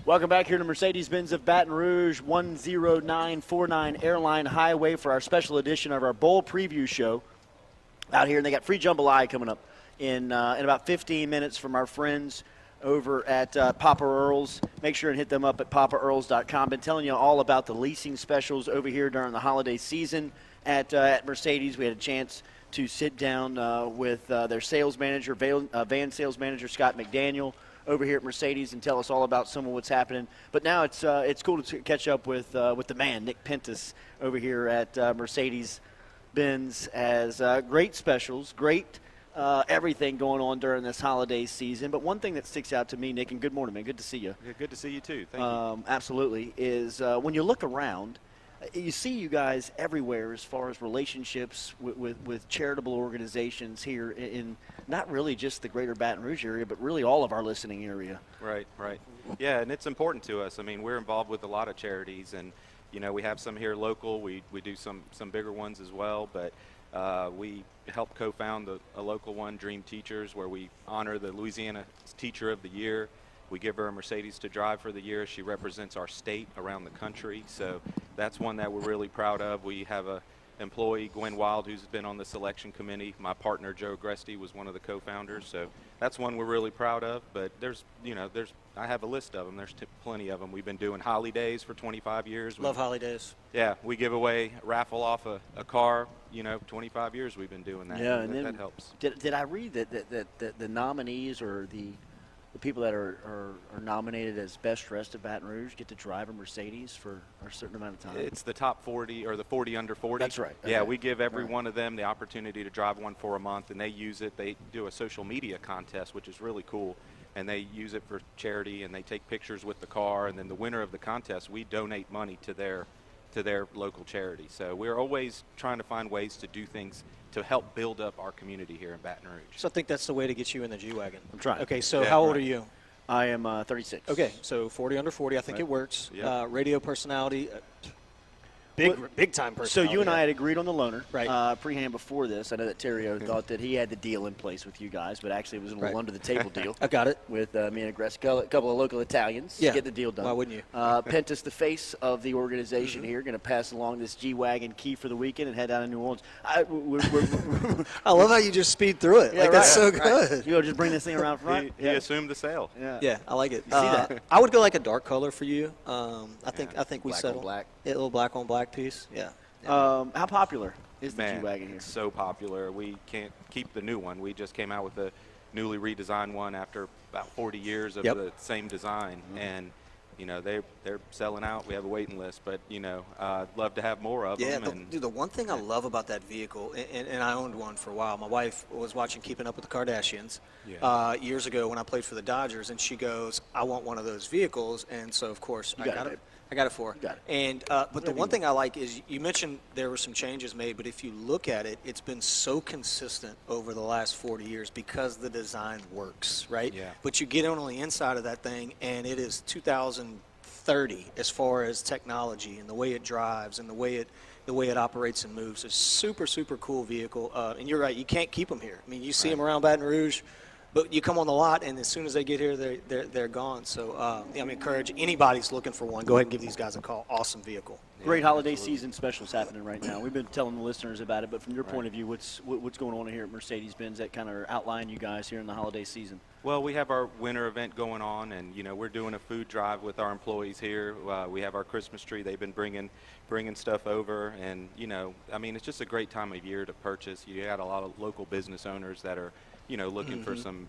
Welcome back here to Mercedes-Benz of Baton Rouge, 10949 Airline Highway for our special edition of our Bowl Preview Show out here. And they got free jambalaya coming up in about 15 minutes from our friends over at Papa Earl's. Make sure and hit them up at papaearls.com. Been telling you all about the leasing specials over here during the holiday season at Mercedes. We had a chance to sit down with their sales manager, van sales manager, Scott McDaniel, over here at Mercedes, and tell us all about some of what's happening. But now it's cool to catch up with the man, Nick Pentas, over here at Mercedes-Benz, as great specials, great everything going on during this holiday season. But one thing that sticks out to me, Nick, and good morning, man, good to see you. Yeah, good to see you too. Thank you. Absolutely, is when you look around, you see you guys everywhere as far as relationships with charitable organizations here in not really just the greater Baton Rouge area, but really all of our listening area. Right. Yeah, and it's important to us. I mean, we're involved with a lot of charities, and, you know, we have some here local. We do some bigger ones as well, but we helped co-found a local one, Dream Teachers, where we honor the Louisiana Teacher of the Year. We give her a Mercedes to drive for the year. She represents our state around the country, so that's one that we're really proud of. We have a employee, Gwen Wild, who's been on the selection committee. My partner, Joe Gresty, was one of the co-founders, so that's one we're really proud of. But I have a list of them. There's plenty of them. We've been doing holidays for 25 years. Love holidays. Yeah, we give away, raffle off a car. 25 years we've been doing that. Yeah, and that helps. Did I read that the nominees or the people that are nominated as best dressed at Baton Rouge get to drive a Mercedes for a certain amount of time? It's the top 40 or the 40 under 40. That's right. Yeah, we give every one of them the opportunity to drive one for a month, and they use it. They do a social media contest, which is really cool, and they use it for charity, and they take pictures with the car, and then the winner of the contest, we donate money to their local charity. So we're always trying to find ways to do things to help build up our community here in Baton Rouge. So I think that's the way to get you in the G-Wagon. I'm trying. Okay, so how old are you? I am 36. Okay, so 40 under 40, I think it works. Yep. Radio personality, big time personality. So you and I had agreed on the loaner. Right. Prehand before this, I know that Terrio thought that he had the deal in place with you guys, but actually it was a little under the table deal. I got it. With me and Agresco, a couple of local Italians to get the deal done. Why wouldn't you? Pentas, the face of the organization here, going to pass along this G-Wagon key for the weekend and head down to New Orleans. I love how you just speed through it. That's so good. Right. You know, just bring this thing around front. He assumed the sale. Yeah, I like it. You see that? I would go like a dark color for you. I think we Black settle. on black. Yeah, a little black on black piece. Yeah. How popular is the Man, G-Wagon here? it's so popular. We can't keep the new one. We just came out with a newly redesigned one after about 40 years of the same design, and they're selling out. We have a waiting list, but I'd love to have more of them. The one thing I love about that vehicle, and I owned one for a while. My wife was watching Keeping Up with the Kardashians years ago when I played for the Dodgers, and she goes, "I want one of those vehicles," and so of course I got it. I got it for her. Got it. And but the one thing I like is you mentioned there were some changes made, but if you look at it, it's been so consistent over the last 40 years because the design works, right? Yeah. But you get on the inside of that thing, and it is 2030 as far as technology and the way it drives and the way it operates and moves. It's super, super cool vehicle. And you're right, you can't keep them here. I mean, you see them around Baton Rouge, but you come on the lot, and as soon as they get here, they're gone. So I encourage anybody who's looking for one, go ahead and give these guys a call. Awesome vehicle. Great holiday season specials happening right now. We've been telling the listeners about it, but from your point of view, what's going on here at Mercedes-Benz that kind of outline you guys here in the holiday season? Well, we have our winter event going on, and we're doing a food drive with our employees here. We have our Christmas tree. They've been bringing stuff over, and it's just a great time of year to purchase. You got a lot of local business owners that are looking for some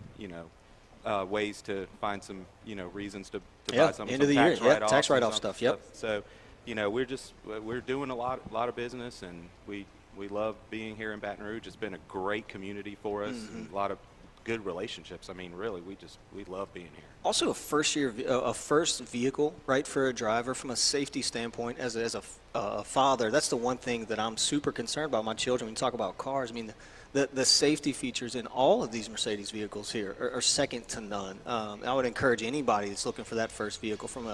ways to find some reasons to buy some end of the tax year, write-offs, tax write-off stuff. Yep. So we're doing a lot of business, and we love being here in Baton Rouge. It's been a great community for us, and a lot of good relationships. I mean, really, we love being here. Also, a first vehicle, right, for a driver from a safety standpoint. As a father, that's the one thing that I'm super concerned about. My children, when you talk about cars, I mean, the safety features in all of these Mercedes vehicles here are second to none. I would encourage anybody that's looking for that first vehicle from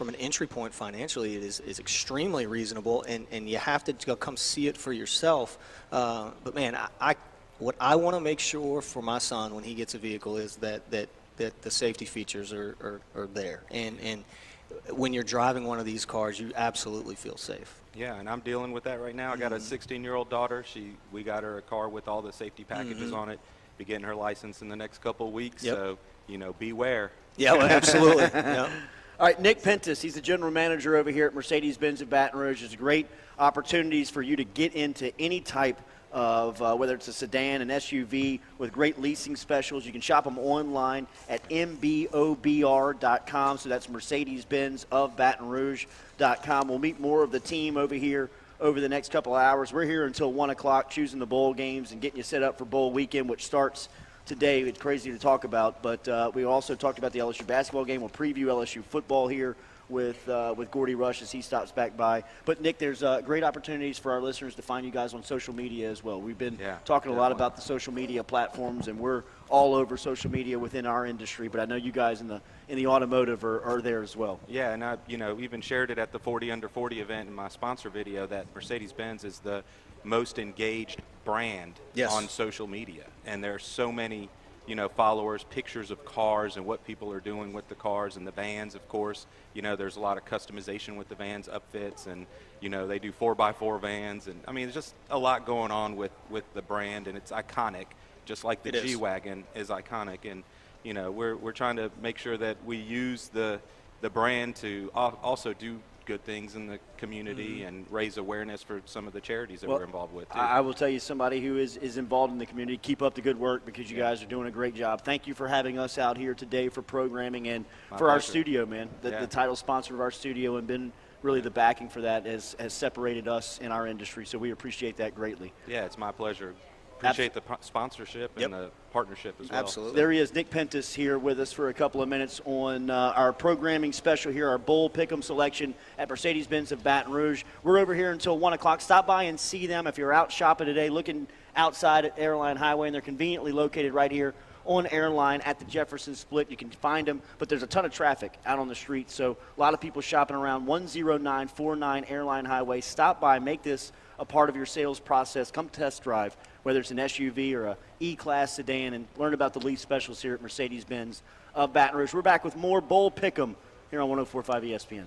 an entry point financially, it is extremely reasonable, and you have to go come see it for yourself. But man, what I want to make sure for my son when he gets a vehicle is that that the safety features are there. And when you're driving one of these cars, you absolutely feel safe. Yeah, and I'm dealing with that right now. I got a 16-year-old daughter. We got her a car with all the safety packages on it. Be getting her license in the next couple of weeks. Yep. So, beware. Yeah, well, absolutely. Yep. All right, Nick Pentas, he's the general manager over here at Mercedes-Benz of Baton Rouge. There's great opportunities for you to get into any type of, whether it's a sedan, an SUV, with great leasing specials. You can shop them online at MBOBR.com. So that's Mercedes-Benz of Baton Rouge.com. We'll meet more of the team over here over the next couple of hours. We're here until 1 o'clock choosing the bowl games and getting you set up for bowl weekend, which starts today. It's crazy to talk about, but we also talked about the LSU basketball game. We'll preview LSU football here with Gordy Rush as he stops back by. But, Nick, there's great opportunities for our listeners to find you guys on social media as well. We've been talking a lot about the social media platforms, and we're all over social media within our industry, but I know you guys in the automotive are there as well. Yeah, and I even shared it at the 40 Under 40 event in my sponsor video that Mercedes-Benz is the most engaged brand on social media. And there are so many followers, pictures of cars and what people are doing with the cars and the vans, of course. There's a lot of customization with the vans, upfits, and, they do 4x4 vans. And, I mean, there's just a lot going on with the brand, and it's iconic, just like the G-Wagon is iconic. And, we're trying to make sure that we use the brand to also do good things in the community and raise awareness for some of the charities that we're involved with, too. I will tell you, somebody who is involved in the community, keep up the good work, because you guys are doing a great job. Thank you for having us out here today for programming and for our studio, man. The title sponsor of our studio, and been really the backing for that has separated us in our industry, so we appreciate that greatly. Yeah, it's my pleasure. Appreciate the sponsorship and the partnership as well. Absolutely. There he is, Nick Pentas, here with us for a couple of minutes on our programming special here, our Bull Pick'em selection at Mercedes-Benz of Baton Rouge. We're over here until 1 o'clock. Stop by and see them. If you're out shopping today, looking outside at Airline Highway, and they're conveniently located right here on Airline at the Jefferson Split. You can find them, but there's a ton of traffic out on the street, so a lot of people shopping around 10949 Airline Highway. Stop by, make this a part of your sales process. Come test drive, whether it's an SUV or a E-Class sedan, and learn about the lease specials here at Mercedes-Benz of Baton Rouge. We're back with more Bull Pick'em here on 104.5 ESPN.